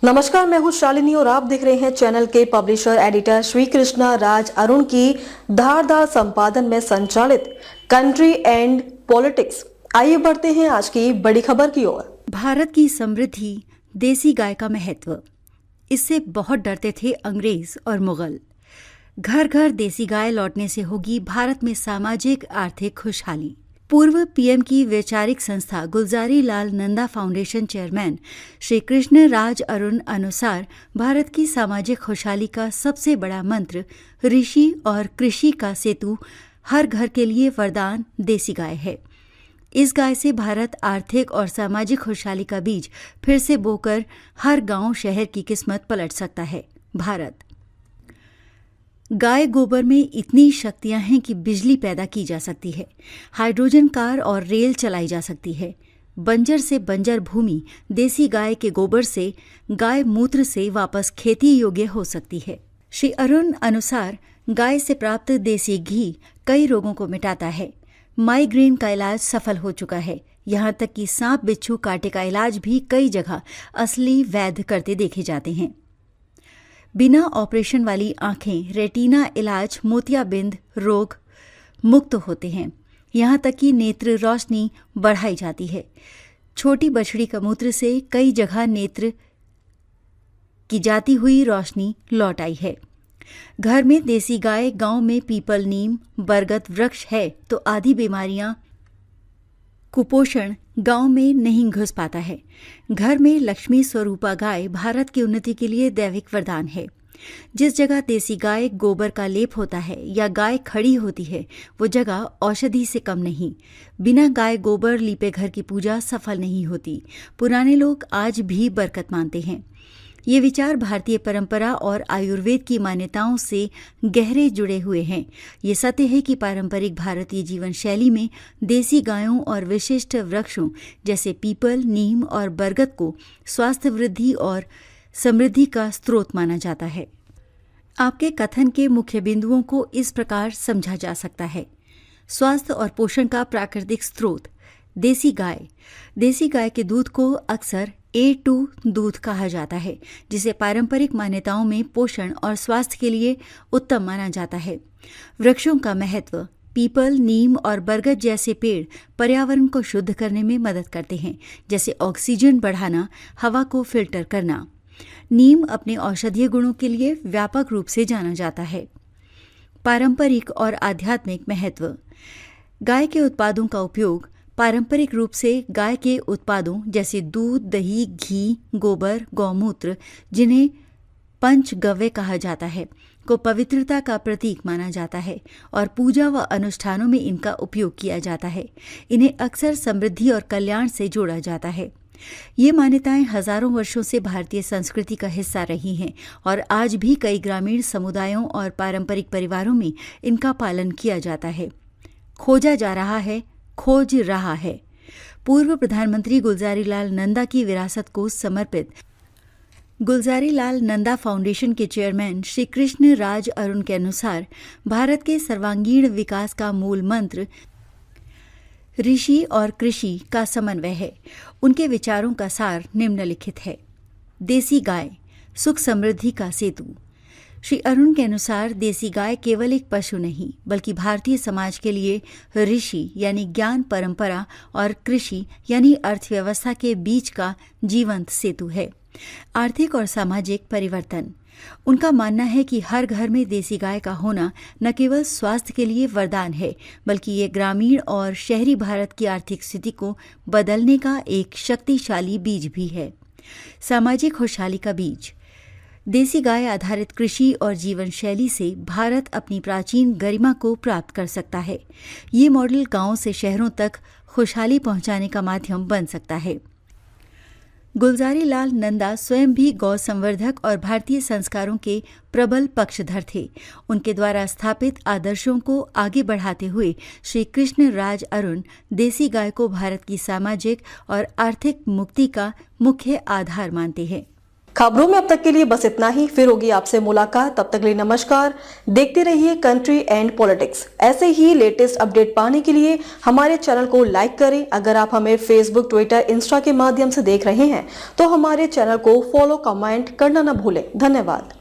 नमस्कार, मैं हूं शालिनी और आप देख रहे हैं चैनल के पब्लिशर एडिटर श्री कृष्णा राज अरुण की धारदार संपादन में संचालित कंट्री एंड पॉलिटिक्स। आइए बढ़ते हैं आज की बड़ी खबर की ओर। भारत की समृद्धि, देसी गाय का महत्व। इससे बहुत डरते थे अंग्रेज और मुगल। घर घर देसी गाय लौटने से होगी भारत में सामाजिक आर्थिक खुशहाली। पूर्व पीएम की वैचारिक संस्था गुलजारी लाल नंदा फाउंडेशन चेयरमैन श्री कृष्ण राज अरुण अनुसार भारत की सामाजिक खुशहाली का सबसे बड़ा मंत्र ऋषि और कृषि का सेतु, हर घर के लिए वरदान देसी गाय है। इस गाय से भारत आर्थिक और सामाजिक खुशहाली का बीज फिर से बोकर हर गांव शहर की किस्मत पलट सकता है। भारत गाय गोबर में इतनी शक्तियां हैं कि बिजली पैदा की जा सकती है, हाइड्रोजन कार और रेल चलाई जा सकती है। बंजर से बंजर भूमि देसी गाय के गोबर से, गाय मूत्र से वापस खेती योग्य हो सकती है। श्री अरुण अनुसार गाय से प्राप्त देसी घी कई रोगों को मिटाता है। माइग्रेन का इलाज सफल हो चुका है। यहाँ तक कि सांप बिच्छू कांटे का इलाज भी कई जगह असली वैद्य करते देखे जाते हैं। बिना ऑपरेशन वाली आंखें, रेटिना इलाज मोतियाबिंद रोग मुक्त होते हैं। यहाँ तक कि नेत्र रोशनी बढ़ाई जाती है। छोटी बछड़ी का मूत्र से कई जगह नेत्र की जाती हुई रोशनी लौट आई है। घर में देसी गाय, गांव में पीपल, नीम, बरगद वृक्ष है तो आधी बीमारियां, कुपोषण गांव में नहीं घुस पाता है। घर में लक्ष्मी स्वरूपा गाय भारत की उन्नति के लिए दैविक वरदान है। जिस जगह देसी गाय गोबर का लेप होता है या गाय खड़ी होती है, वो जगह औषधि से कम नहीं। बिना गाय गोबर लीपे घर की पूजा सफल नहीं होती। पुराने लोग आज भी बरकत मानते हैं। ये विचार भारतीय परंपरा और आयुर्वेद की मान्यताओं से गहरे जुड़े हुए हैं। ये सत्य है कि पारंपरिक भारतीय जीवन शैली में देसी गायों और विशिष्ट वृक्षों जैसे पीपल, नीम और बरगद को स्वास्थ्य वृद्धि और समृद्धि का स्रोत माना जाता है। आपके कथन के मुख्य बिंदुओं को इस प्रकार समझा जा सकता है। स्वास्थ्य और पोषण का प्राकृतिक स्रोत देसी गाय। देसी गाय के दूध को अक्सर A2 दूध कहा जाता है, जिसे पारंपरिक मान्यताओं में पोषण और स्वास्थ्य के लिए उत्तम माना जाता है। वृक्षों का महत्व। पीपल, नीम और बरगद जैसे पेड़ पर्यावरण को शुद्ध करने में मदद करते हैं, जैसे ऑक्सीजन बढ़ाना, हवा को फिल्टर करना। नीम अपने औषधीय गुणों के लिए व्यापक रूप से जाना जाता है। पारंपरिक और आध्यात्मिक महत्व। गाय के उत्पादों का उपयोग पारंपरिक रूप से गाय के उत्पादों जैसे दूध, दही, घी, गोबर, गौमूत्र, जिन्हें पंचगव्य कहा जाता है, को पवित्रता का प्रतीक माना जाता है और पूजा व अनुष्ठानों में इनका उपयोग किया जाता है। इन्हें अक्सर समृद्धि और कल्याण से जोड़ा जाता है। ये मान्यताएं हजारों वर्षों से भारतीय संस्कृति का हिस्सा रही हैं और आज भी कई ग्रामीण समुदायों और पारंपरिक परिवारों में इनका पालन किया जाता है। खोजा जा रहा है, खोज रहा है। पूर्व प्रधानमंत्री गुलजारी लाल नंदा की विरासत को समर्पित गुलजारी लाल नंदा फाउंडेशन के चेयरमैन श्री कृष्ण राज अरुण के अनुसार भारत के सर्वांगीण विकास का मूल मंत्र ऋषि और कृषि का समन्वय है। उनके विचारों का सार निम्नलिखित है। देसी गाय सुख समृद्धि का सेतु। श्री अरुण के अनुसार देसी गाय केवल एक पशु नहीं, बल्कि भारतीय समाज के लिए ऋषि यानी ज्ञान परंपरा और कृषि यानी अर्थव्यवस्था के बीच का जीवंत सेतु है। आर्थिक और सामाजिक परिवर्तन। उनका मानना है कि हर घर में देसी गाय का होना न केवल स्वास्थ्य के लिए वरदान है, बल्कि ये ग्रामीण और शहरी भारत की आर्थिक स्थिति को बदलने का एक शक्तिशाली बीज भी है। सामाजिक खुशहाली का बीज। देसी गाय आधारित कृषि और जीवन शैली से भारत अपनी प्राचीन गरिमा को प्राप्त कर सकता है। ये मॉडल गांवों से शहरों तक खुशहाली पहुंचाने का माध्यम बन सकता है। गुलजारी लाल नंदा स्वयं भी गौ संवर्धक और भारतीय संस्कारों के प्रबल पक्षधर थे। उनके द्वारा स्थापित आदर्शों को आगे बढ़ाते हुए श्री कृष्ण राज अरुण देसी गाय को भारत की सामाजिक और आर्थिक मुक्ति का मुख्य आधार मानते हैं। खबरों में अब तक के लिए बस इतना ही। फिर होगी आपसे मुलाकात, तब तक के लिए नमस्कार। देखते रहिए कंट्री एंड पॉलिटिक्स। ऐसे ही लेटेस्ट अपडेट पाने के लिए हमारे चैनल को लाइक करें। अगर आप हमें फेसबुक, ट्विटर, इंस्टा के माध्यम से देख रहे हैं तो हमारे चैनल को फॉलो, कमेंट करना न भूलें। धन्यवाद।